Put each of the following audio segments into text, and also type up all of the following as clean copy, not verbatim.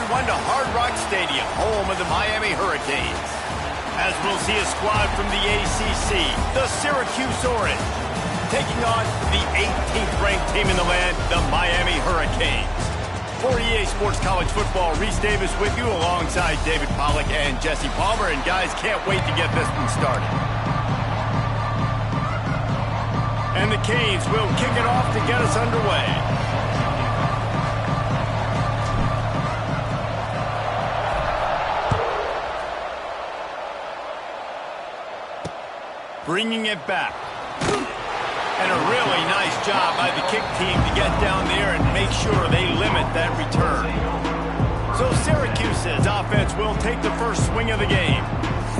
everyone to Hard Rock Stadium, home of the Miami Hurricanes. As we'll see a squad from the ACC, the Syracuse Orange, taking on the 18th ranked team in the land, the Miami Hurricanes. For EA Sports College Football, Reese Davis with you alongside David Pollack and Jesse Palmer. And guys, can't wait to get this one started. And the Canes will kick it off to get us underway. Bringing it back. And a really nice job by the kick team to get down there and make sure they limit that return. So Syracuse's offense will take the first swing of the game.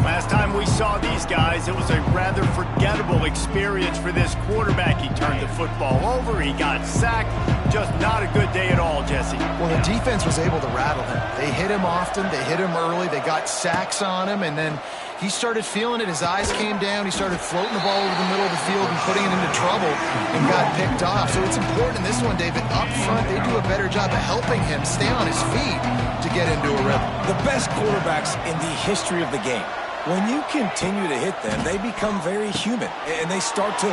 Last time we saw these guys, it was a rather forgettable experience for this quarterback. He turned the football over, he got sacked. Just not a good day at all, Jesse. Well, the defense was able to rattle him. They hit him often, they hit him early, they got sacks on him, and then he started feeling it. His eyes came down. He started floating the ball over the middle of the field and putting it into trouble and got picked off. So it's important in this one, David. Up front, they do a better job of helping him stay on his feet to get into a rhythm. The best quarterbacks in the history of the game, when you continue to hit them, they become very human, and they start to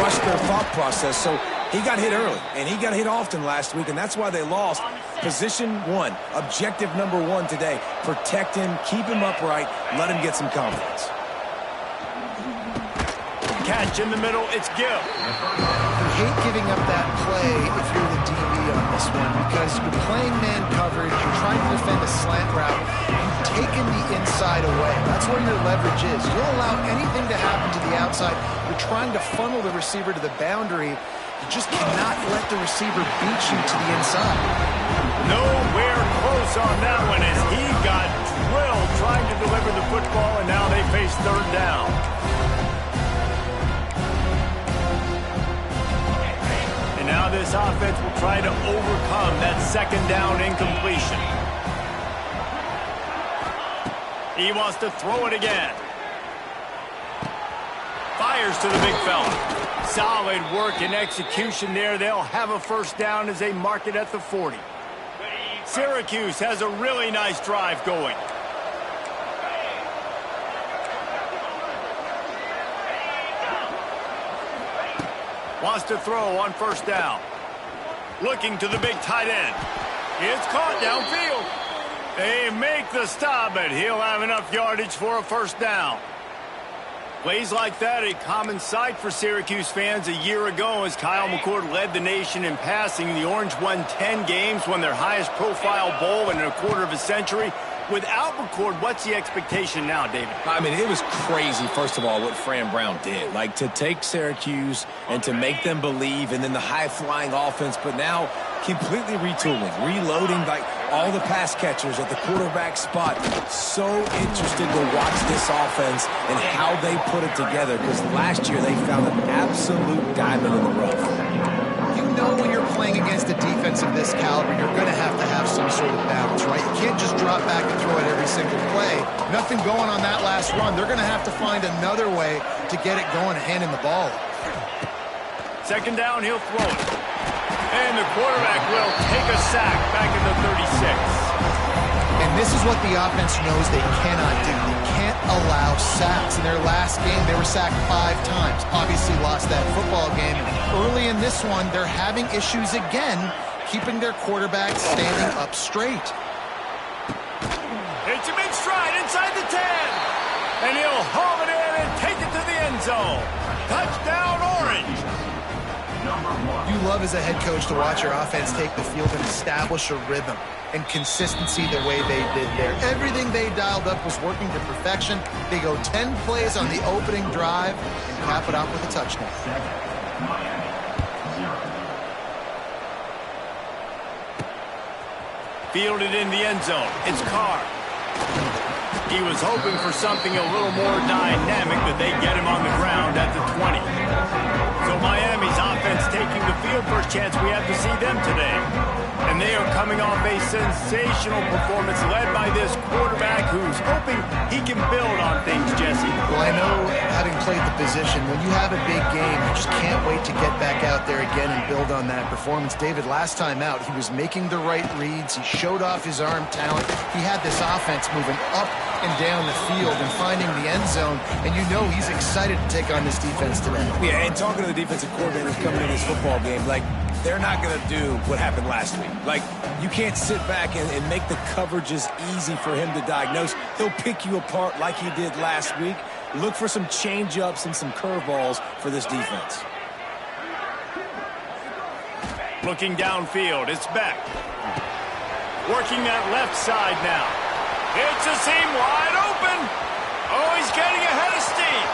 rush their thought process. So he got hit early, and he got hit often last week, and that's why they lost. Position one, objective number one today. Protect him, keep him upright, let him get some confidence. Catch in the middle, it's Gill. You hate giving up that play if you're the DB on this one because you're playing man coverage, you're trying to defend a slant route, you've taken the inside away. That's where your leverage is. You don't allow anything to happen to the outside. You're trying to funnel the receiver to the boundary. You just cannot let the receiver beat you to the inside. Nowhere close on that one as he got drilled trying to deliver the football, and now they face third down. And now this offense will try to overcome that second down incompletion. He wants to throw it again. Fires to the big fella. Solid work and execution there. They'll have a first down as they mark it at the 40. Syracuse has a really nice drive going. Wants to throw on first down. Looking to the big tight end. It's caught downfield. They make the stop, but he'll have enough yardage for a first down. Plays like that, a common sight for Syracuse fans a year ago as Kyle McCord led the nation in passing. The Orange won 10 games, won their highest profile bowl in a quarter of a century. Without McCord, what's the expectation now, David? I mean, it was crazy, first of all, what Fran Brown did. Like, to take Syracuse and to make them believe, and then the high-flying offense, but now completely retooling, reloading, like, all the pass catchers at the quarterback spot. So interested to watch this offense and how they put it together, because last year they found an absolute diamond in the rough. You know when you're playing against a defense of this caliber, you're going to have some sort of balance, right? You can't just drop back and throw it every single play. Nothing going on that last run. They're going to have to find another way to get it going and handing the ball. Second down, he'll throw it. And the quarterback will take a sack back in the 36. And this is what the offense knows they cannot do. They can't allow sacks. In their last game, they were sacked 5 times. Obviously lost that football game. Early in this one, they're having issues again, keeping their quarterback standing up straight. It's a big stride inside the 10. And he'll haul it in and take it to the end zone. Touchdown, Orange. You love as a head coach to watch your offense take the field and establish a rhythm and consistency the way they did there. Everything they dialed up was working to perfection. They go 10 plays on the opening drive and cap it off with a touchdown. Fielded in the end zone. It's Carr. He was hoping for something a little more dynamic, but they get him on the ground at the 20. So Miami's offense offense taking the field. First chance we have to see them today. And they are coming off a sensational performance led by this quarterback who's hoping he can build on things, Jesse. Well, I know, having played the position, when you have a big game, you just can't wait to get back out there again and build on that performance. David, last time out, he was making the right reads. He showed off his arm talent. He had this offense moving up and down the field and finding the end zone, and you know he's excited to take on this defense today. Yeah, and talking to the defensive coordinators coming in this football game, like, they're not going to do what happened last week. Like, you can't sit back and make the coverages easy for him to diagnose. He'll pick you apart like he did last week. Look for some change-ups and some curveballs for this defense. Looking downfield, it's Beck. Working that left side now. It's a seam wide open. Oh, he's getting ahead of steam.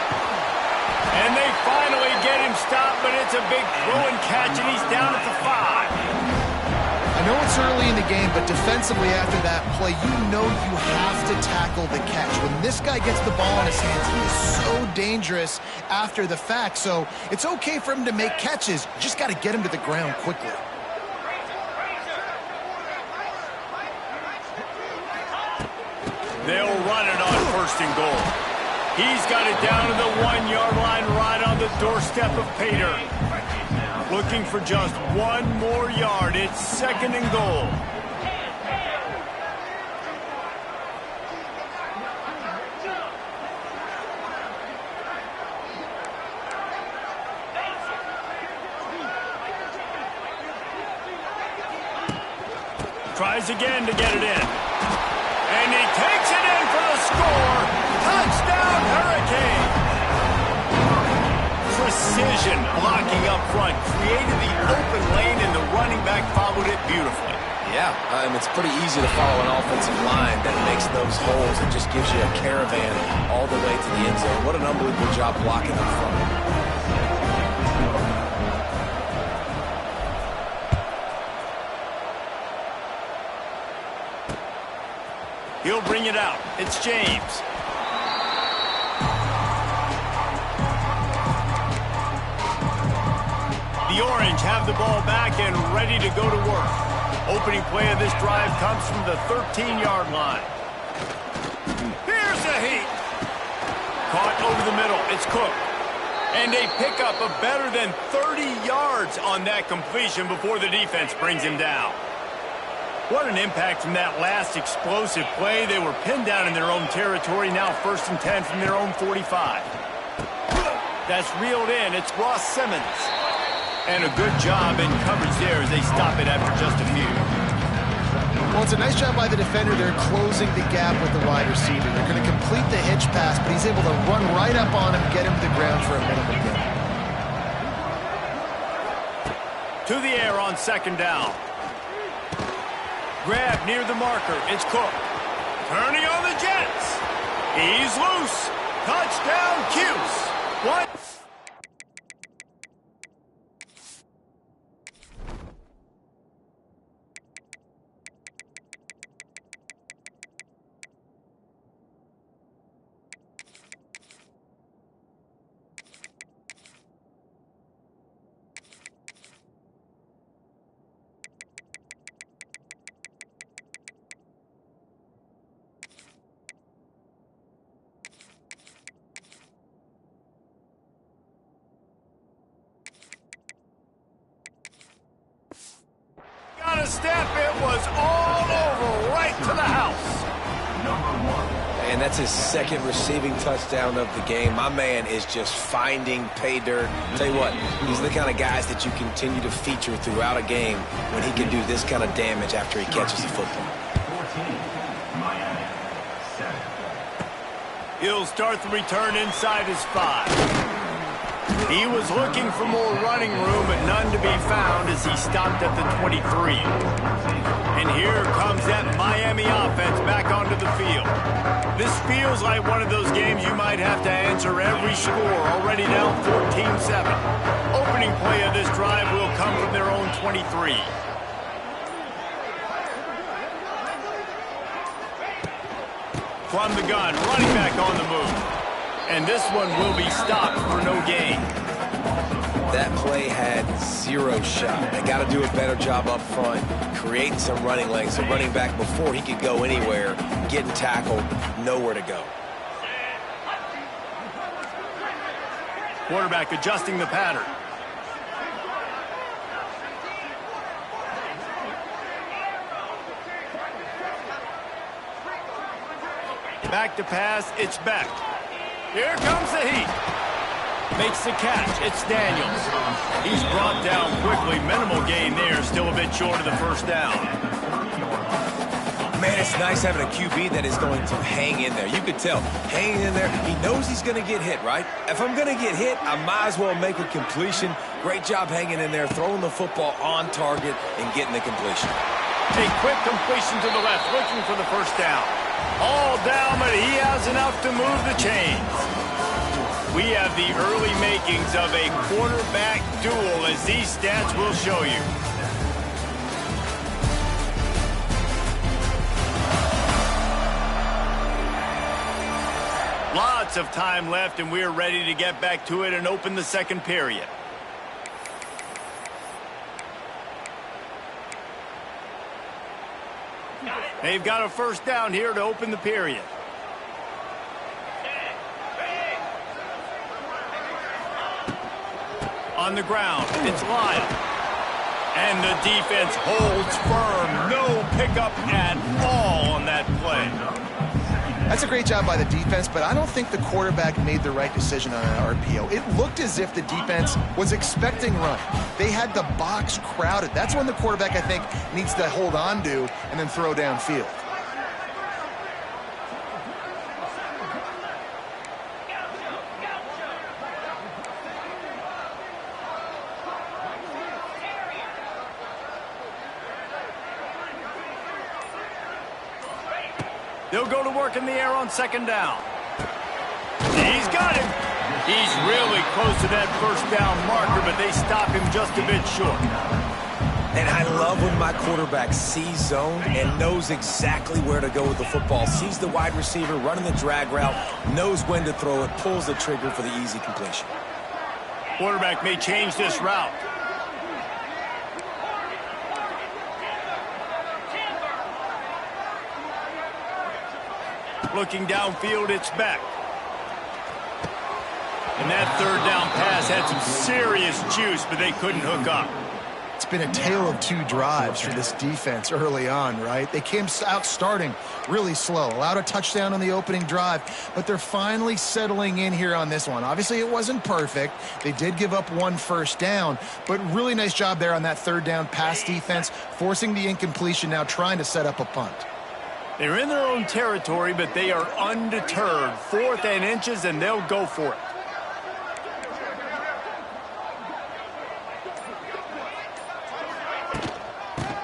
And they finally get him stopped, but it's a big throw and catch, and he's down at the 5. I know it's early in the game, but defensively after that play, you know you have to tackle the catch. When this guy gets the ball in his hands, he is so dangerous after the fact. So it's okay for him to make catches. You just got to get him to the ground quickly. They'll run it on 1st and goal. He's got it down to the 1-yard line right on the doorstep of Pater. Looking for just 1 more yard. It's 2nd and goal. Tries again to get it in. And he takes it in for the score. Touchdown, Hurricane! Precision blocking up front. Created the open lane, and the running back followed it beautifully. Yeah, it's pretty easy to follow an offensive line that makes those holes and just gives you a caravan all the way to the end zone. What an unbelievable job blocking up front. He'll bring it out. It's James. The Orange have the ball back and ready to go to work. Opening play of this drive comes from the 13-yard line. Here's a heat. Caught over the middle. It's Cook. And a pickup of better than 30 yards on that completion before the defense brings him down. What an impact from that last explosive play. They were pinned down in their own territory. Now 1st and 10 from their own 45. That's reeled in. It's Ross Simmons. And a good job in coverage there as they stop it after just a few. Well, it's a nice job by the defender. They're closing the gap with the wide receiver. They're going to complete the hitch pass, but he's able to run right up on him, get him to the ground for a minimum gain. To the air on 2nd down. Grab near the marker. It's Cook. Turning on the Jets. He's loose. Touchdown, Cuse. What? Step, it was all over, right to the house. And that's his 2nd receiving touchdown of the game. My man is just finding pay dirt. Tell you what, he's the kind of guys that you continue to feature throughout a game when he can do this kind of damage after he catches the football. He'll start the return inside his 5. He was looking for more running room, but none to be found as he stopped at the 23. And here comes that Miami offense back onto the field. This feels like one of those games you might have to answer every score, already down 14-7. Opening play of this drive will come from their own 23. From the gun, running back on the move. And this one will be stopped for no gain. that play had zero shot. They got to do a better job up front, creating some running lanes. The running back, before he could go anywhere, getting tackled, nowhere to go. Quarterback adjusting the pattern. Back to pass, it's back. Here comes the heat. Makes the catch, it's Daniels. He's brought down quickly, minimal gain there, still a bit short of the first down. Man, it's nice having a QB that is going to hang in there. You could tell, hanging in there, he knows he's going to get hit, right? If I'm going to get hit, I might as well make a completion. Great job hanging in there, throwing the football on target and getting the completion. A quick completion to the left, looking for the first down. All down, but he has enough to move the chains. We have the early makings of a quarterback duel, as these stats will show you. Lots of time left, and we're ready to get back to it and open the second period. They've got a first down here to open the period. On the ground, it's Lyle. And the defense holds firm. No pickup at all on that play. That's a great job by the defense, but I don't think the quarterback made the right decision on an RPO. It looked as if the defense was expecting run. They had the box crowded. That's when the quarterback, I think, needs to hold on to and then throw downfield. They'll go to work in the air on second down. He's got him. He's really close to that first down marker, but they stop him just a bit short. And I love when my quarterback sees zone and knows exactly where to go with the football. Sees the wide receiver running the drag route, knows when to throw it, pulls the trigger for the easy completion. Quarterback may change this route. Looking downfield, it's back. And that third down pass had some serious juice, but they couldn't hook up. It's been a tale of two drives for this defense early on, right? They came out starting really slow, allowed a touchdown on the opening drive, but they're finally settling in here on this one. Obviously, it wasn't perfect. They did give up one first down, but really nice job there on that third down pass defense, forcing the incompletion, now trying to set up a punt. They're in their own territory, but they are undeterred. 4th and inches, and they'll go for it.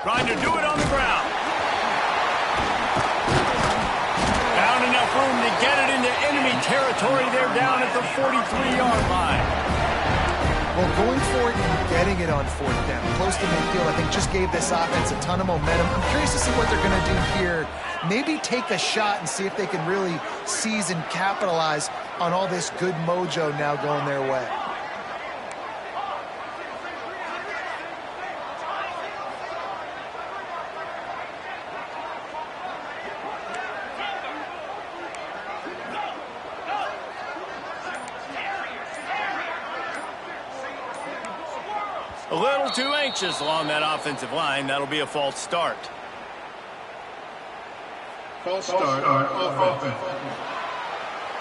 Trying to do it on the ground. Found enough room to get it into enemy territory. They're down at the 43-yard line. Well, going for it and getting it on 4th down, close to midfield, I think just gave this offense a ton of momentum. I'm curious to see what they're going to do here. Maybe take a shot and see if they can really seize and capitalize on all this good mojo now going their way. A little too anxious along that offensive line. That'll be a false start. False start on offense.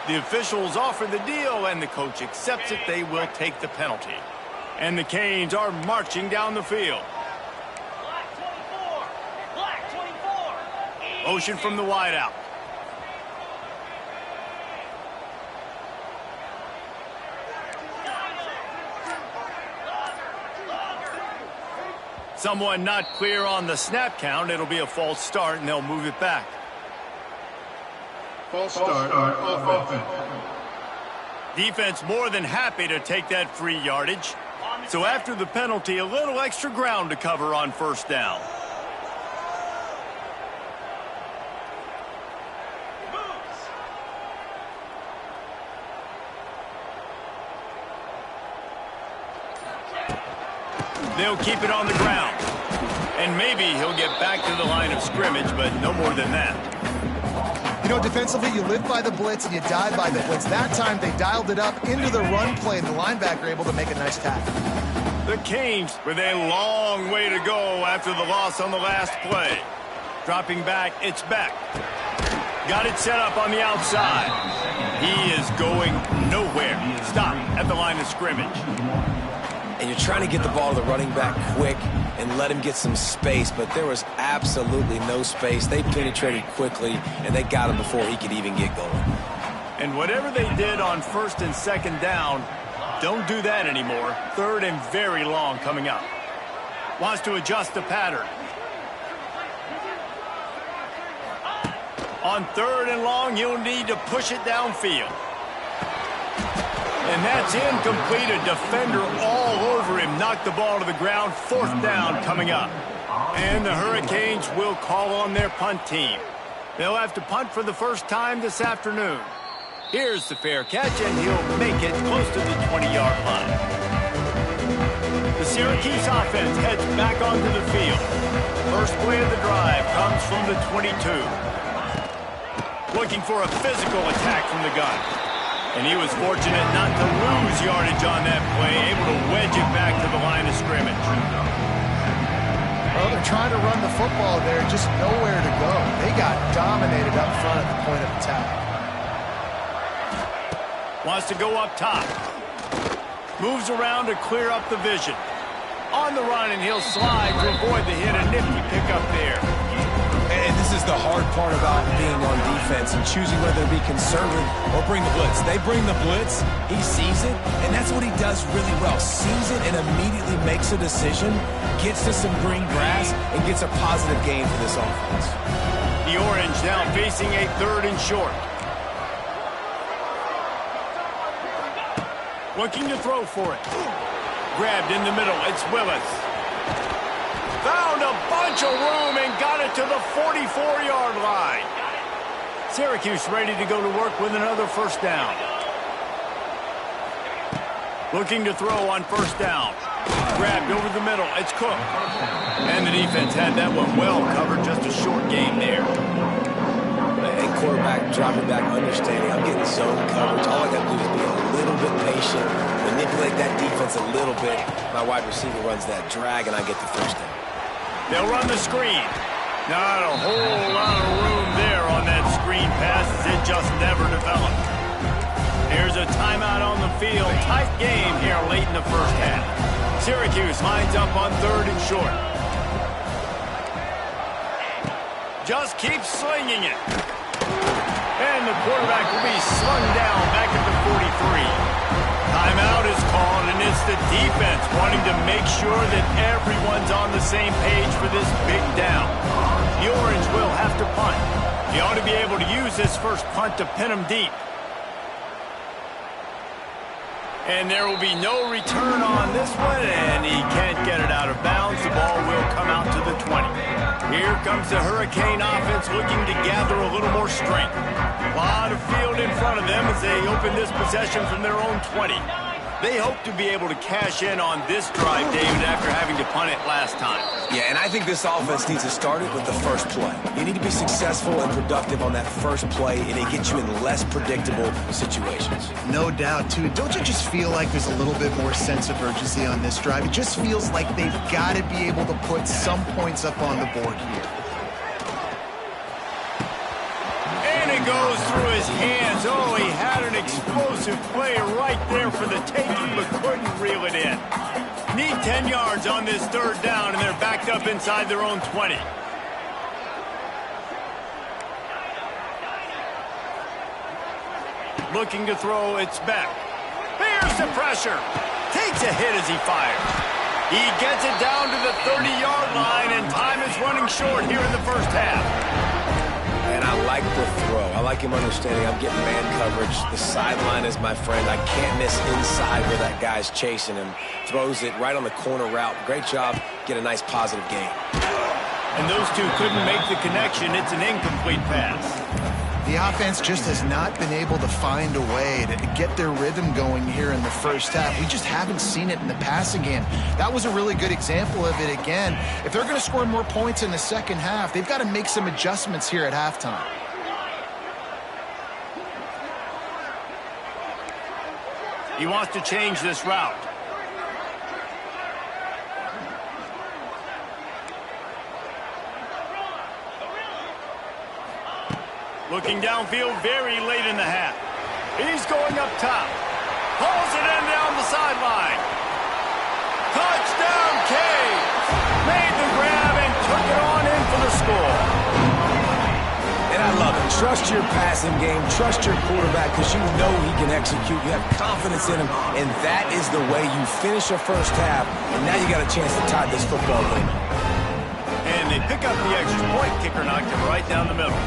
The officials offer the deal, and the coach accepts it. They will take the penalty. And the Canes are marching down the field. Black 24. Motion from the wideout. Someone not clear on the snap count. It'll be a false start, and they'll move it back. False start on offense. Defense more than happy to take that free yardage. So after the penalty, a little extra ground to cover on first down. They'll keep it on the ground. And maybe he'll get back to the line of scrimmage, but no more than that. You know, defensively, you live by the blitz and you die by the blitz. That time, they dialed it up into the run play, and the linebacker able to make a nice tackle. The Canes with a long way to go after the loss on the last play. Dropping back, it's Beck. Got it set up on the outside. He is going nowhere. Stop at the line of scrimmage. And you're trying to get the ball to the running back quick and let him get some space, but there was absolutely no space. They penetrated quickly, and they got him before he could even get going. And whatever they did on first and second down, don't do that anymore. Third and very long coming up. Wants to adjust the pattern. On third and long, you'll need to push it downfield. And that's incomplete. A defender all over him. Knocked the ball to the ground. Fourth down coming up. And the Hurricanes will call on their punt team. They'll have to punt for the first time this afternoon. Here's the fair catch, and he'll make it close to the 20-yard line. The Syracuse offense heads back onto the field. First play of the drive comes from the 22. Looking for a physical attack from the gun. And he was fortunate not to lose yardage on that play, able to wedge it back to the line of scrimmage. Well, they're trying to run the football there, just nowhere to go. They got dominated up front at the point of attack. Wants to go up top. Moves around to clear up the vision. On the run, and he'll slide to avoid the hit. A nifty pickup there. And this is the hard part about being on defense and choosing whether to be conservative or bring the blitz. They bring the blitz, he sees it, and that's what he does really well. Sees it and immediately makes a decision, gets to some green grass, and gets a positive gain for this offense. The Orange now facing a third and short. Looking to throw for it. Grabbed in the middle, it's Willis. Found a bunch of room and got it to the 44-yard line. Syracuse ready to go to work with another first down. Looking to throw on first down. Grabbed over the middle. It's Cook. And the defense had that one well covered. Just a short game there. And quarterback dropping back, understanding I'm getting zone coverage. All I got to do is be a little bit patient, manipulate that defense a little bit. My wide receiver runs that drag, and I get the first down. They'll run the screen. Not a whole lot of room there on that screen pass, as it just never developed. Here's a timeout on the field. Tight game here late in the first half. Syracuse lines up on third and short. Just keeps slinging it. And the quarterback will be slung down back at the 43. Timeout is called, and it's the defense wanting to make sure that everyone's on the same page for this big down. The Orange will have to punt. He ought to be able to use this first punt to pin him deep. And there will be no return on this one, and he can't get it out of bounds. The ball will come out to the 20. Here comes the Hurricane offense looking to gather a little more strength. A lot of field in front of them as they open this possession from their own 20. They hope to be able to cash in on this drive, David, after having to punt it last time. Yeah, and I think this offense needs to start it with the first play. You need to be successful and productive on that first play, and it gets you in less predictable situations. No doubt, too. Don't you just feel like there's a little bit more sense of urgency on this drive? It just feels like they've got to be able to put some points up on the board here. It goes through his hands. Oh, he had an explosive play right there for the taking, but couldn't reel it in. Need 10 yards on this third down, and they're backed up inside their own 20. Looking to throw, it's Beck. Here's the pressure. Takes a hit as he fires. He gets it down to the 30-yard line, and time is running short here in the first half. And I like the throw. I like him understanding I'm getting man coverage. The sideline is my friend. I can't miss inside where that guy's chasing him. Throws it right on the corner route. Great job. Get a nice positive gain. And those two couldn't make the connection. It's an incomplete pass. The offense just has not been able to find a way to get their rhythm going here in the first half. We just haven't seen it in the passing game. That was a really good example of it again. If they're going to score more points in the second half, they've got to make some adjustments here at halftime. He wants to change this route. Looking downfield very late in the half. He's going up top. Pulls it in down the sideline. Touchdown, Caves! Made the grab and took it on in for the score. And I love it. Trust your passing game. Trust your quarterback because you know he can execute. You have confidence in him, and that is the way you finish a first half. And now you got a chance to tie this football game. And they pick up the extra point. Kicker knocked him right down the middle.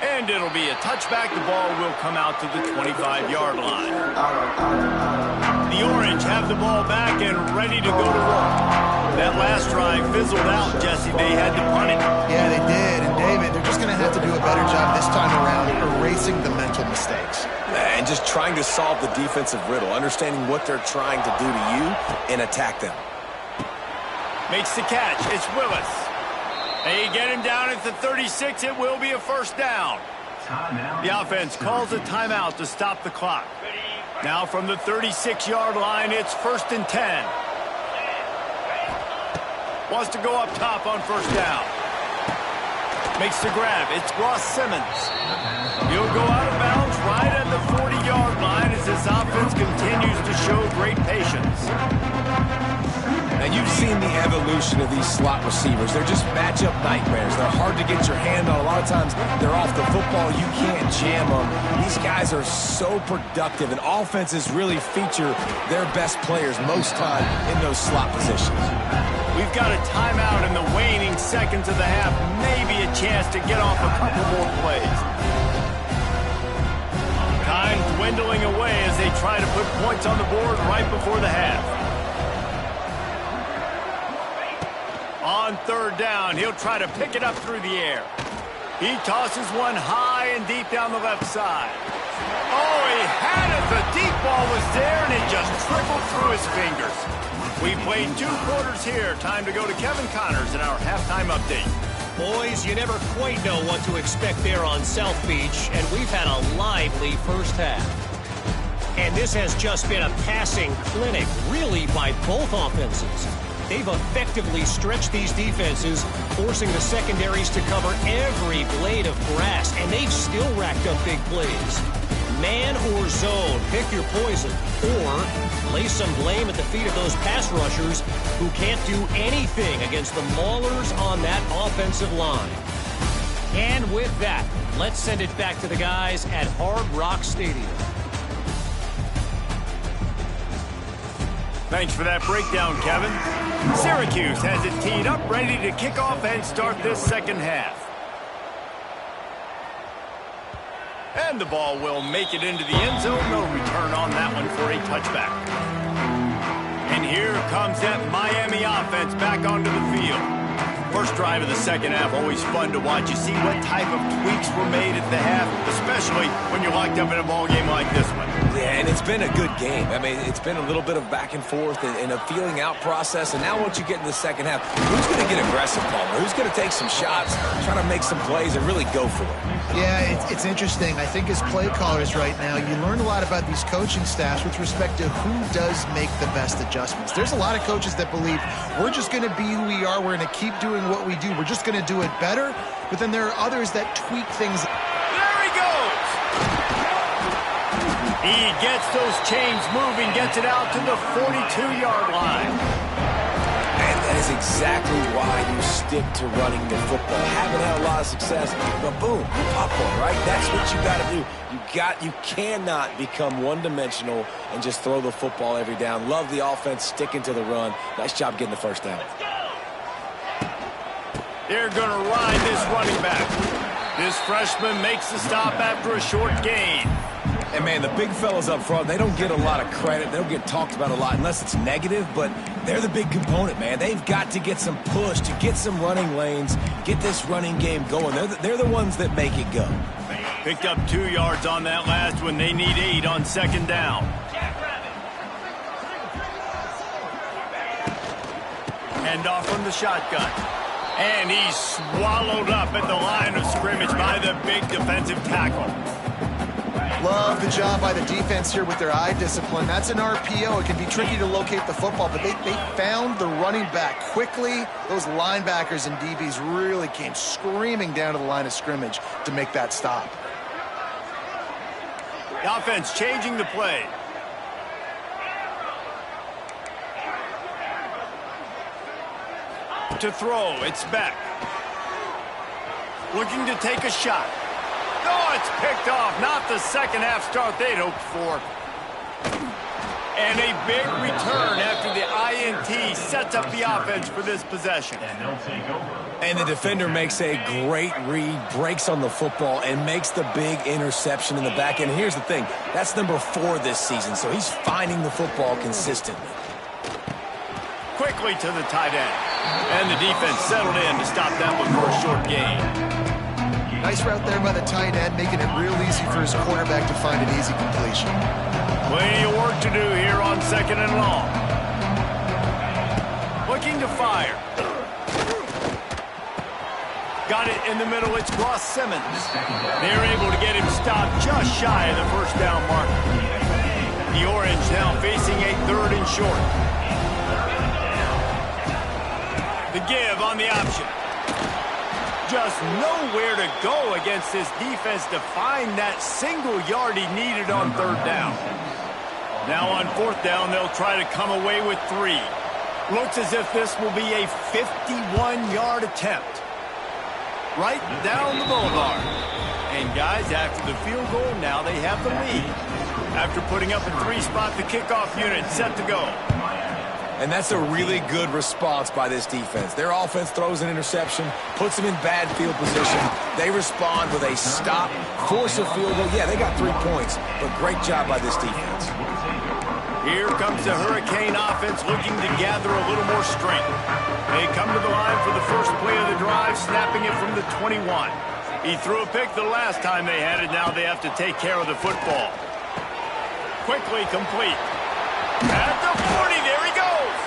And it'll be a touchback. The ball will come out to the 25-yard line. The Orange have the ball back and ready to go to work. That last drive fizzled out, Jesse. They had to punt it. Yeah, they did. And, David, they're just going to have to do a better job this time around erasing the mental mistakes. And just trying to solve the defensive riddle, understanding what they're trying to do to you and attack them. Makes the catch. It's Willis. They get him down at the 36. It will be a first down. The offense calls a timeout to stop the clock. Now from the 36-yard line, it's 1st and 10. Wants to go up top on first down. Makes the grab. It's Ross Simmons. He'll go out of bounds right at the 40-yard line as this offense continues to show great patience. And you've seen the evolution of these slot receivers. They're just matchup nightmares. They're hard to get your hand on. A lot of times they're off the football. You can't jam them. These guys are so productive, and offenses really feature their best players most time in those slot positions. We've got a timeout in the waning seconds of the half. Maybe a chance to get off a couple more plays. Time dwindling away as they try to put points on the board right before the half. On third down, he'll try to pick it up through the air. He tosses one high and deep down the left side. Oh, he had it. The deep ball was there, and it just trickled through his fingers. We played 2 quarters here. Time to go to Kevin Connors in our halftime update. Boys, you never quite know what to expect there on South Beach, and we've had a lively first half. And this has just been a passing clinic, really, by both offenses. They've effectively stretched these defenses, forcing the secondaries to cover every blade of grass, and they've still racked up big plays. Man or zone, pick your poison, or lay some blame at the feet of those pass rushers who can't do anything against the maulers on that offensive line. And with that, let's send it back to the guys at Hard Rock Stadium. Thanks for that breakdown, Kevin. Syracuse has it teed up, ready to kick off and start this second half. And the ball will make it into the end zone. No return on that one for a touchback. And here comes that Miami offense back onto the field. First drive of the second half, always fun to watch. You see what type of tweaks were made at the half, especially when you're locked up in a ball game like this one. Yeah, and it's been a good game. I mean, it's been a little bit of back and forth and a feeling out process. And now once you get in the second half, who's going to get aggressive, Palmer? Who's going to take some shots, try to make some plays, and really go for it? Yeah, it's interesting. I think as play callers right now, you learn a lot about these coaching staffs with respect to who does make the best adjustments. There's a lot of coaches that believe we're just going to be who we are. We're going to keep doing what we do. We're just going to do it better. But then there are others that tweak things. There he goes. He gets those chains moving, gets it out to the 42-yard line. And that is exactly why you stick to running the football. Haven't had a lot of success, but boom, popcorn, right? That's what you got to do. You cannot become one-dimensional and just throw the football every down. Love the offense, sticking to the run. Nice job getting the first down. They're going to ride this running back. This freshman makes the stop after a short gain. And, man, the big fellas up front, they don't get a lot of credit. They don't get talked about a lot unless it's negative, but they're the big component, man. They've got to get some push, to get some running lanes, get this running game going. They're the ones that make it go. Picked up 2 yards on that last one. They need 8 on second down. Hand off from the shotgun. And he's swallowed up at the line of scrimmage by the big defensive tackle. Love the job by the defense here with their eye discipline. That's an RPO. It can be tricky to locate the football, but they found the running back quickly. Those linebackers and DBs really came screaming down to the line of scrimmage to make that stop. The offense changing the play. To throw, it's Beck. Looking to take a shot. No, it's picked off. Not the second half start they'd hoped for. And a big return after the INT sets up the offense for this possession. And the defender makes a great read, breaks on the football, and makes the big interception in the back end. Here's the thing. That's number 4 this season, so he's finding the football consistently. Quickly to the tight end. And the defense settled in to stop that one for a short gain. Nice route there by the tight end, making it real easy for his quarterback to find an easy completion. Plenty of work to do here on second and long. Looking to fire. Got it in the middle. It's Ross Simmons. They're able to get him stopped just shy of the first down mark. The Orange now facing a 3rd and short. The give on the option. Just nowhere to go against this defense to find that single yard he needed on 3rd down. Now on 4th down, they'll try to come away with 3. Looks as if this will be a 51-yard attempt. Right down the boulevard. And guys, after the field goal, now they have the lead. After putting up a 3-spot, the kickoff unit set to go. And that's a really good response by this defense. Their offense throws an interception, puts them in bad field position. They respond with a stop, force a field goal. Yeah, they got 3 points, but great job by this defense. Here comes the Hurricane offense looking to gather a little more strength. They come to the line for the first play of the drive, snapping it from the 21. He threw a pick the last time they had it. Now they have to take care of the football. Quickly complete. At the 40, there he goes.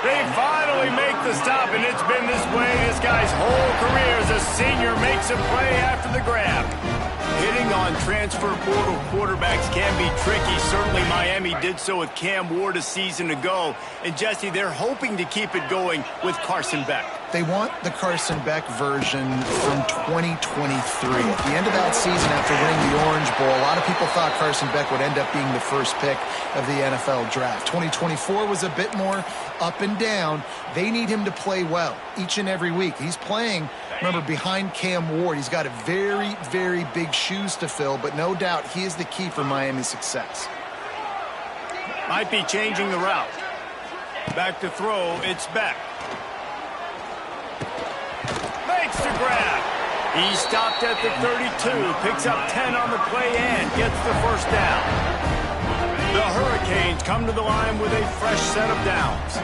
They finally make the stop, and it's been this way this guy's whole career as a senior makes a play after the grab. Hitting on transfer portal quarterbacks can be tricky. Certainly Miami did so with Cam Ward a season ago. And Jesse, they're hoping to keep it going with Carson Beck. They want the Carson Beck version from 2023. At the end of that season, after winning the Orange Bowl, a lot of people thought Carson Beck would end up being the first pick of the NFL draft. 2024 was a bit more up and down. They need him to play well each and every week. He's playing, remember, behind Cam Ward. He's got a very, very big shoes to fill, but no doubt he is the key for Miami's success. Might be changing the route. Back to throw, it's Beck. Makes the grab. He stopped at the 32, picks up 10 on the play and gets the first down. The Hurricanes come to the line with a fresh set of downs.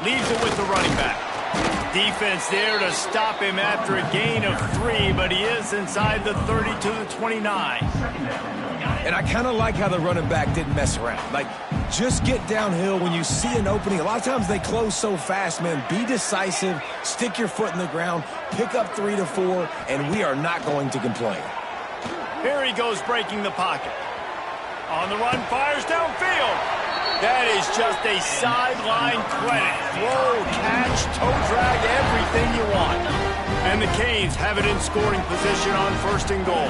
Leaves it with the running back. Defense there to stop him after a gain of 3, but he is inside the 30 to the 29. And I kind of like how the running back didn't mess around. Like, just get downhill when you see an opening. A lot of times they close so fast, man. Be decisive, stick your foot in the ground, pick up 3 to 4, and we are not going to complain. Here he goes breaking the pocket. On the run, fires downfield. That is just a sideline credit. Throw, catch, toe drag, everything you want. And the Canes have it in scoring position on 1st and goal.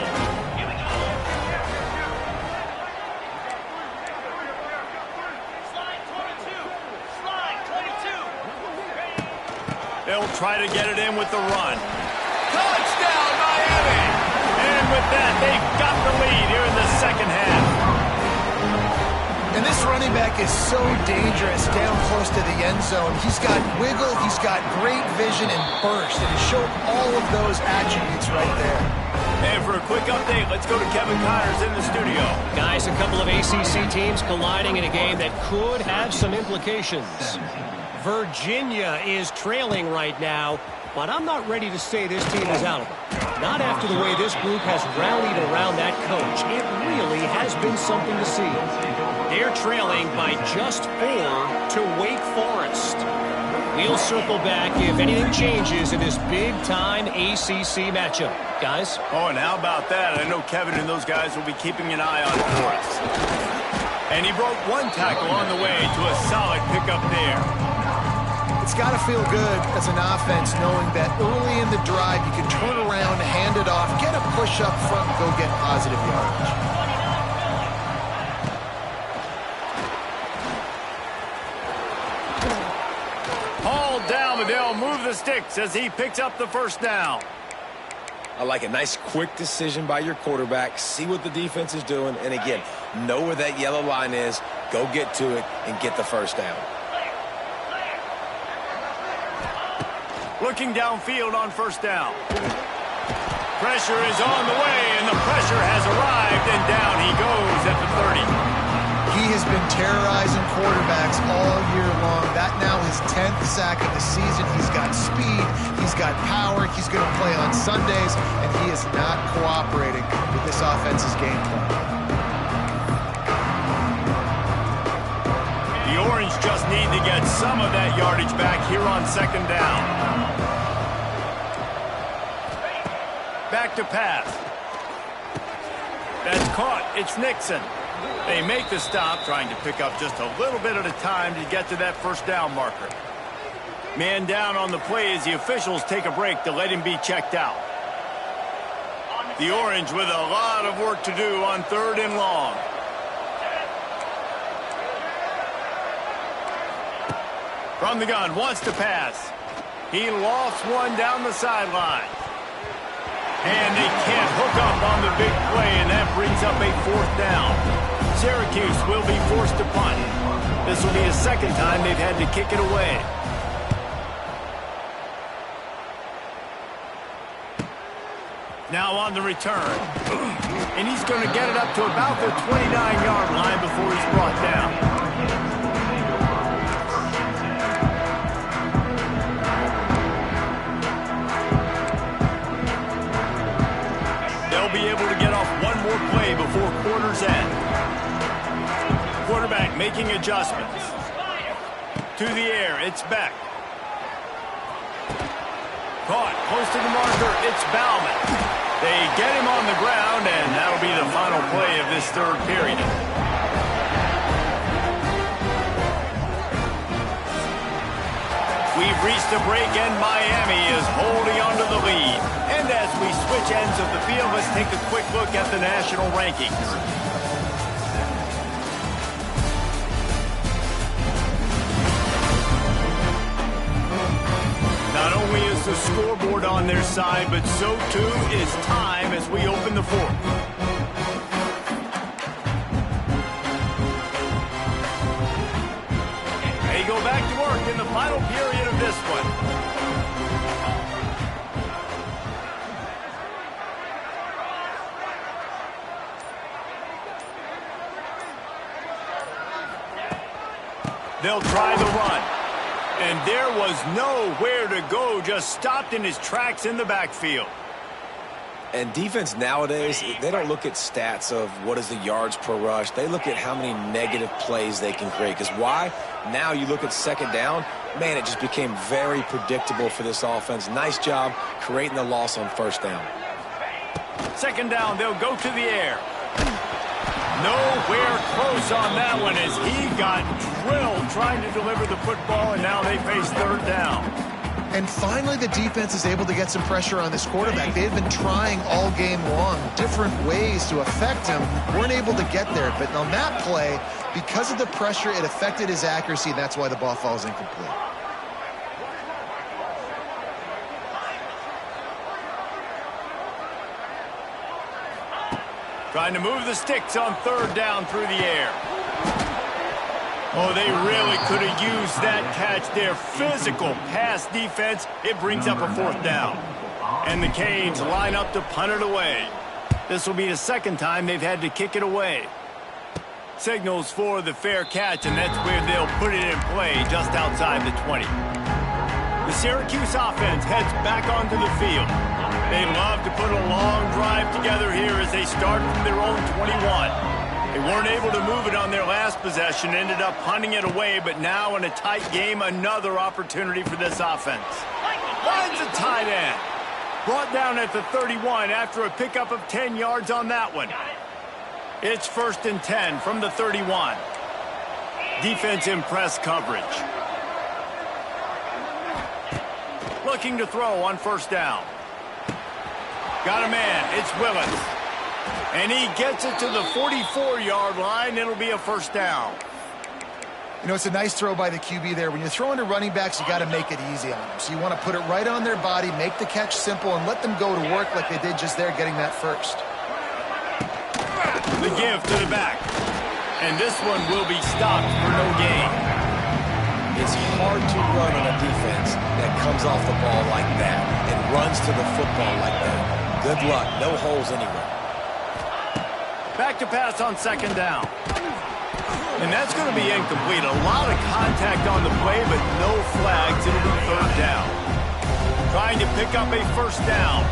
They'll try to get it in with the run. Touchdown, Miami! And with that, they've got the lead here in the second half. And this running back is so dangerous down close to the end zone. He's got wiggle, he's got great vision and burst, and he showed all of those attributes right there. And for a quick update, let's go to Kevin Connors in the studio. Guys, a couple of ACC teams colliding in a game that could have some implications. Virginia is trailing right now, but I'm not ready to say this team is out of it. Not after the way this group has rallied around that coach. It really has been something to see. They're trailing by just 4 to Wake Forest. We'll circle back if anything changes in this big-time ACC matchup. Guys? Oh, and how about that? I know Kevin and those guys will be keeping an eye on Forrest. And he broke one tackle on the way to a solid pickup there. It's got to feel good as an offense knowing that early in the drive you can turn around, hand it off, get a push up front, and go get positive yardage. Hauled down, but they'll move the sticks as he picks up the first down. I like a nice quick decision by your quarterback. See what the defense is doing. And again, know where that yellow line is. Go get to it and get the first down. Looking downfield on first down. Pressure is on the way, and the pressure has arrived, and down he goes at the 30. He has been terrorizing quarterbacks all year long. That now his 10th sack of the season. He's got speed. He's got power. He's going to play on Sundays, and he is not cooperating with this offense's game plan. The Orange just need to get some of that yardage back here on second down. Back to pass. That's caught. It's Nixon. They make the stop, trying to pick up just a little bit at a time to get to that first down marker. Man down on the play as the officials take a break to let him be checked out. The Orange with a lot of work to do on 3rd and long. From the gun, wants to pass. He lofts one down the sideline. And they can't hook up on the big play, and that brings up a 4th down. Syracuse will be forced to punt. This will be the second time they've had to kick it away. Now on the return. And he's going to get it up to about the 29-yard line before he's brought down. They'll be able to get off one more play before quarter's end. Quarterback making adjustments. To the air, it's Beck. Caught, close to the marker, it's Bauman. They get him on the ground, and that'll be the final play of this 3rd period. We've reached a break, and Miami is holding on to the lead. And as we switch ends of the field, let's take a quick look at the national rankings. Not only is the scoreboard on their side, but so too is time as we open the 4th. They go back to work in the final period of this one. They'll try the run. And there was nowhere to go, just stopped in his tracks in the backfield. And defense nowadays, they don't look at stats of what is the yards per rush. They look at how many negative plays they can create. Because why? Now you look at second down, man, it just became very predictable for this offense. Nice job creating the loss on first down. Second down, they'll go to the air. Nowhere close on that one as he got drilled trying to deliver the football, and now they face 3rd down. And finally, the defense is able to get some pressure on this quarterback. They had been trying all game long different ways to affect him. Weren't able to get there. But on that play, because of the pressure, it affected his accuracy, and that's why the ball falls incomplete. Trying to move the sticks on 3rd down through the air. Oh, they really could have used that catch there. Physical pass defense. It brings up a 4th down. And the Canes line up to punt it away. This will be the second time they've had to kick it away. Signals for the fair catch, and that's where they'll put it in play just outside the 20. The Syracuse offense heads back onto the field. They love to put a long drive together here as they start from their own 21. They weren't able to move it on their last possession, ended up punting it away, but now in a tight game, another opportunity for this offense. Finds a tight end. Brought down at the 31 after a pickup of 10 yards on that one. It's 1st and 10 from the 31. Defense in press coverage. Looking to throw on 1st down. Got a man. It's Willis. And he gets it to the 44-yard line. It'll be a 1st down. You know, it's a nice throw by the QB there. When you're throwing to running backs, you got to make it easy on them. So you want to put it right on their body, make the catch simple, and let them go to work like they did just there, getting that first. The give to the back. And this one will be stopped for no gain. It's hard to run on a defense that comes off the ball like that and runs to the football like that. Good luck. No holes anywhere. Back to pass on 2nd down. And that's going to be incomplete. A lot of contact on the play, but no flags. It'll be 3rd down. Trying to pick up a 1st down.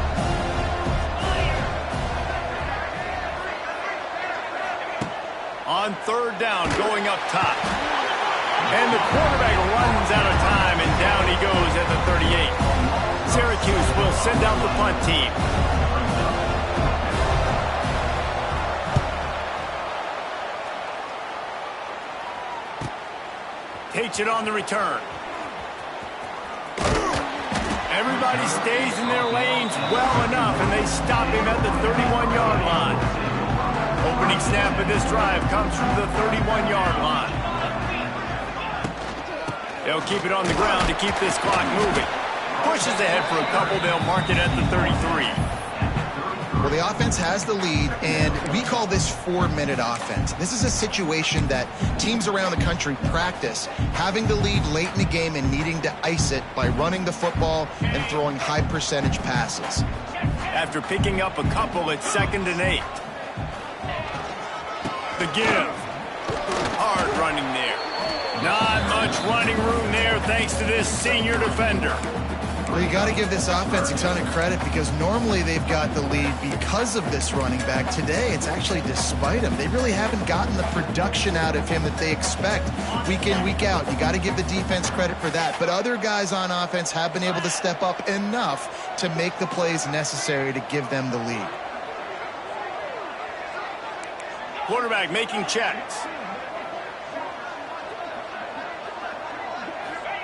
On 3rd down, going up top. And the quarterback runs out of time, and down he goes at the 38. Syracuse will send out the punt team. Takes it on the return. Everybody stays in their lanes well enough, and they stop him at the 31-yard line. Opening snap of this drive comes from the 31-yard line. They'll keep it on the ground to keep this clock moving. Pushes ahead for a couple. They'll mark it at the 33. Well, the offense has the lead, and we call this 4-minute offense. This is a situation that teams around the country practice, having the lead late in the game and needing to ice it by running the football and throwing high-percentage passes. After picking up a couple, it's 2nd and 8. The give. Hard running there. Not much running room there thanks to this senior defender. Well, you got to give this offense a ton of credit because normally they've got the lead because of this running back. Today, it's actually despite him. They really haven't gotten the production out of him that they expect week in, week out. You got to give the defense credit for that. But other guys on offense have been able to step up enough to make the plays necessary to give them the lead. Quarterback making checks.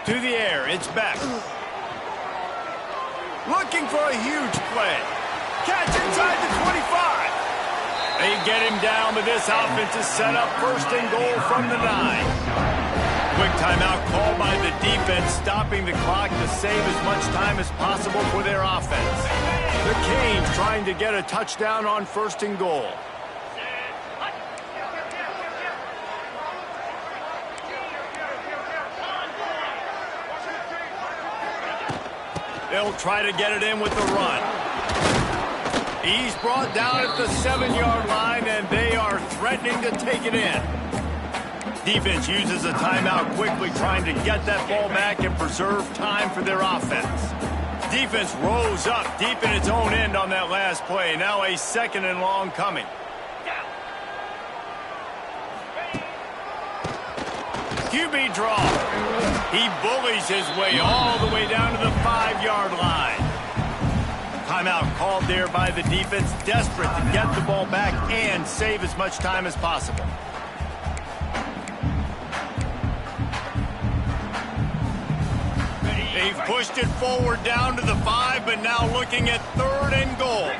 To the air, it's back. Looking for a huge play. Catch inside the 25. They get him down, but this offense is set up 1st and goal from the 9. Quick timeout called by the defense, stopping the clock to save as much time as possible for their offense. The Canes trying to get a touchdown on 1st and goal. They'll try to get it in with the run. He's brought down at the 7-yard line, and they are threatening to take it in. Defense uses a timeout quickly, trying to get that ball back and preserve time for their offense. Defense rose up deep in its own end on that last play. Now a 2nd and long coming. QB draw. He bullies his way all the way down to the 5-yard line. Timeout called there by the defense, desperate to get the ball back and save as much time as possible. They've pushed it forward down to the 5, but now looking at 3rd and goal.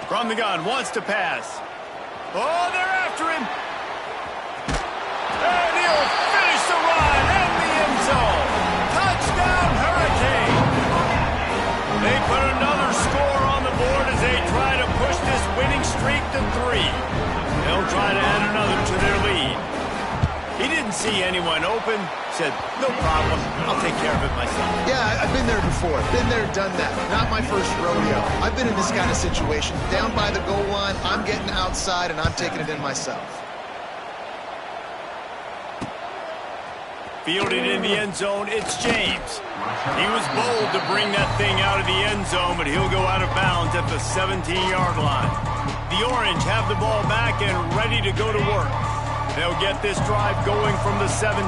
From the gun, wants to pass. Oh, they're after him. And he'll finish the run in the end zone. Touchdown, Hurricane. They put another score on the board as they try to push this winning streak to 3. They'll try to add another to their lead. He didn't see anyone open. Said, no problem. I'll take care of it myself. Yeah, I've been there before. Been there, done that. Not my first rodeo. I've been in this kind of situation. Down by the goal line, I'm getting outside, and I'm taking it in myself. Fielded in the end zone, it's James. He was bold to bring that thing out of the end zone, but he'll go out of bounds at the 17-yard line. The Orange have the ball back and ready to go to work. They'll get this drive going from the 17.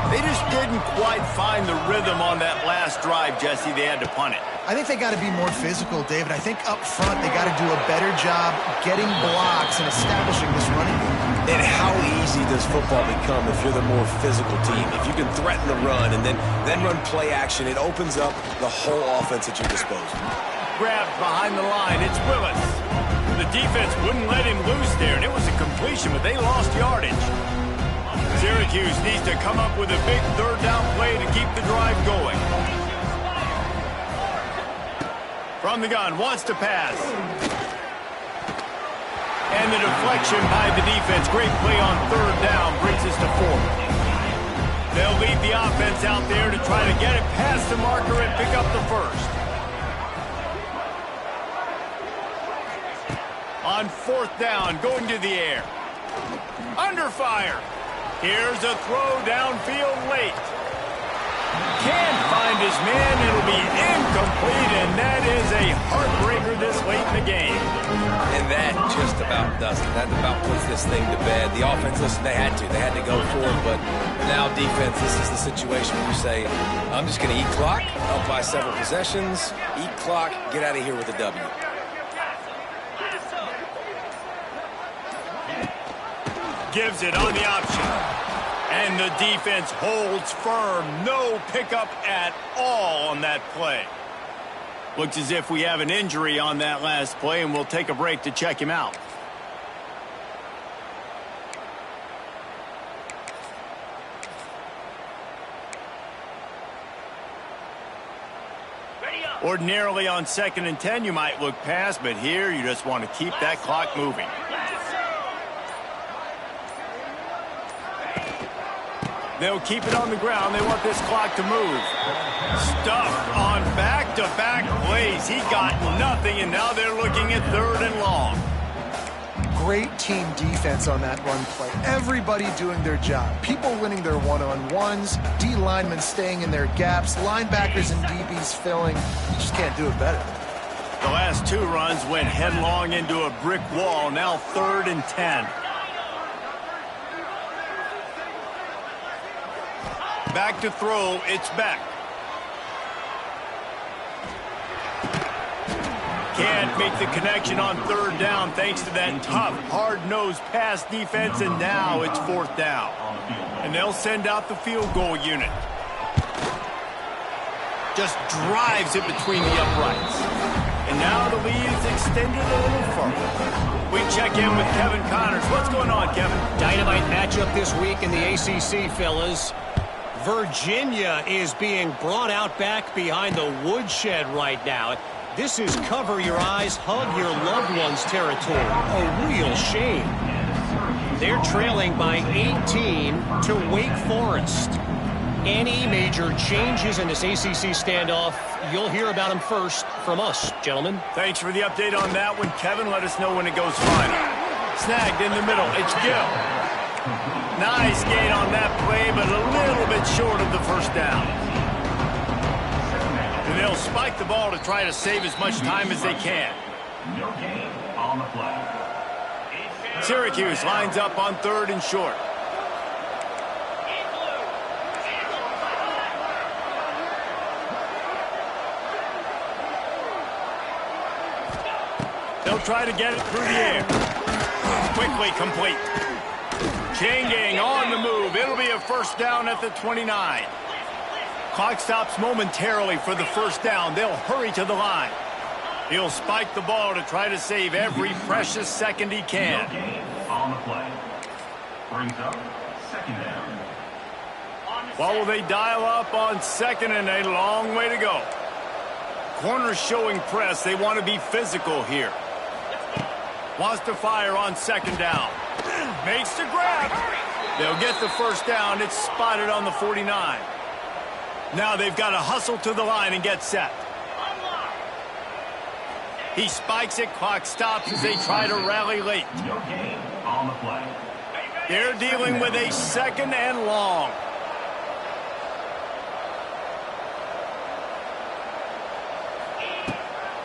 They just didn't quite find the rhythm on that last drive, Jesse. They had to punt it. I think they got to be more physical, David. I think up front they got to do a better job getting blocks and establishing this running game. And how easy does football become if you're the more physical team? If you can threaten the run and then run play action, it opens up the whole offense at your disposal. Grabbed behind the line, it's Willis. The defense wouldn't let him loose there, and it was a completion, but they lost yardage. Syracuse needs to come up with a big third down play to keep the drive going. From the gun, wants to pass. And the deflection by the defense. Great play on third down, brings us to 4. They'll leave the offense out there to try to get it past the marker and pick up the first. On fourth down, going to the air. Under fire. Here's a throw downfield late. Can't find his man. It'll be incomplete, and that is a heartbreaker this late in the game. And that just about does it. That about puts this thing to bed. The offense, listen, they had to go for it, but now defense, this is the situation where you say, I'm just going to eat clock, up by several possessions, eat clock, get out of here with a W. Gives it on the option. And the defense holds firm. No pickup at all on that play. Looks as if we have an injury on that last play, and we'll take a break to check him out. Ordinarily on 2nd and 10, you might look past, but here you just want to keep that clock moving. They'll keep it on the ground. They want this clock to move. Stuffed on back-to-back plays. He got nothing, and now they're looking at 3rd and long. Great team defense on that run play. Everybody doing their job. People winning their one-on-ones. D linemen staying in their gaps. Linebackers and DBs filling. You just can't do it better. The last 2 runs went headlong into a brick wall. Now 3rd and 10. Back to throw, it's Beck. Can't make the connection on 3rd down thanks to that tough, hard-nosed pass defense, and now it's 4th down. And they'll send out the field goal unit. Just drives it between the uprights. And now the lead is extended a little further. We check in with Kevin Connors. What's going on, Kevin? Dynamite matchup this week in the ACC, fellas. Virginia is being brought out back behind the woodshed right now. This is cover your eyes, hug your loved ones territory. A real shame. They're trailing by 18 to Wake Forest. Any major changes in this ACC standoff, you'll hear about them first from us, gentlemen. Thanks for the update on that one, Kevin. Let us know when it goes final. Snagged in the middle. It's Gill. Nice gain on that play, but a little bit short of the first down. And they'll spike the ball to try to save as much time as they can. No gain on the play. Syracuse lines up on 3rd and short. They'll try to get it through the air. Quickly complete. Chain gang on the move. It'll be a first down at the 29. Clock stops momentarily for the first down. They'll hurry to the line. He'll spike the ball to try to save every precious second he can. No gain on the play. Brings up 2nd down. What will they dial up on 2nd and a long way to go? Corners showing press. They want to be physical here. Wants to fire on second down. Makes the grab. They'll get the first down. It's spotted on the 49. Now they've got to hustle to the line and get set. He spikes it. Clock stops as they try to rally late. No gain on the play. They're dealing with a second and long.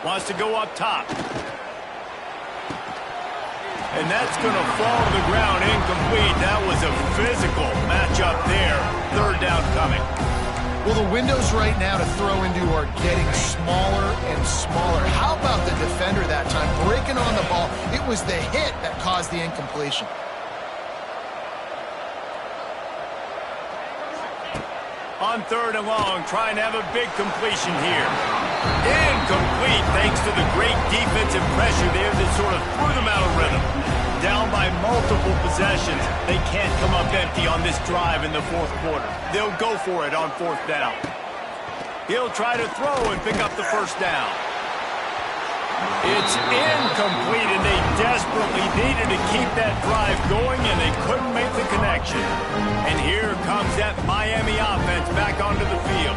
Wants to go up top. And that's going to fall to the ground incomplete. That was a physical matchup there. Third down coming. Well, the windows right now to throw into are getting smaller and smaller. How about the defender that time breaking on the ball? It was the hit that caused the incompletion. On third and long, trying to have a big completion here. Incomplete thanks to the great defensive pressure there that sort of threw them out of rhythm. Down by multiple possessions. They can't come up empty on this drive in the fourth quarter. They'll go for it on fourth down. He'll try to throw and pick up the first down. It's incomplete, and they desperately needed to keep that drive going, and they couldn't make the connection. And here comes that Miami offense back onto the field.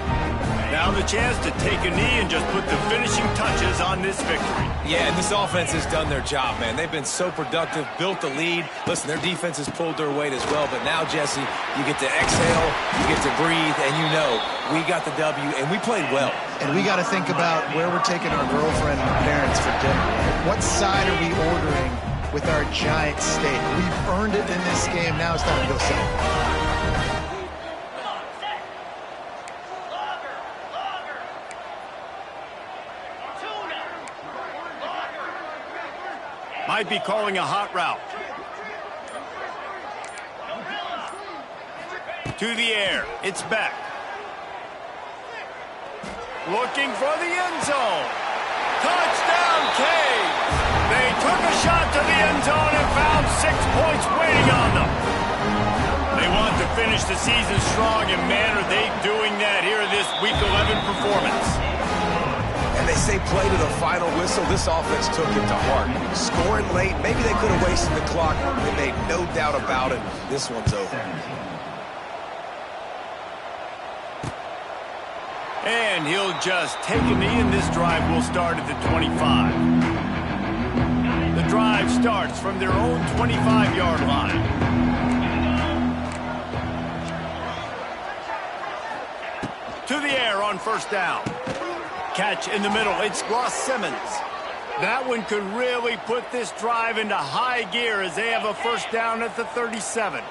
Now the chance to take a knee and just put the finishing touches on this victory. Yeah, and this offense has done their job, man. They've been so productive, built the lead. Listen, their defense has pulled their weight as well. But now, Jesse, you get to exhale, you get to breathe, and you know we got the W, and we played well. And we got to think about where we're taking our girlfriend and parents for dinner. What side are we ordering with our giant steak? We've earned it in this game. Now it's time to go celebrate. Might be calling a hot route. To the air. It's back. Looking for the end zone. Touchdown, Canes! They took a shot to the end zone and found 6 points waiting on them. They want to finish the season strong, and man, are they doing that here in this Week 11 performance. And they say play to the final whistle. This offense took it to heart. Scoring late, maybe they could have wasted the clock. They made no doubt about it. This one's over. And he'll just take a knee, and this drive will start at the 25. The drive starts from their own 25-yard line. To the air on first down. Catch in the middle. It's Ross Simmons. That one could really put this drive into high gear as they have a first down at the 37.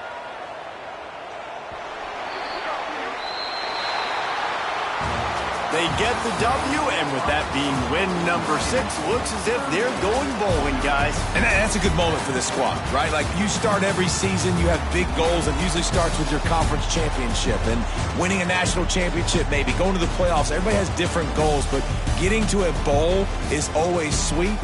They get the W, and with that being win number 6, looks as if they're going bowling, guys. And that's a good moment for this squad, right? Like, you start every season, you have big goals. It usually starts with your conference championship and winning a national championship, maybe going to the playoffs. Everybody has different goals, but getting to a bowl is always sweet.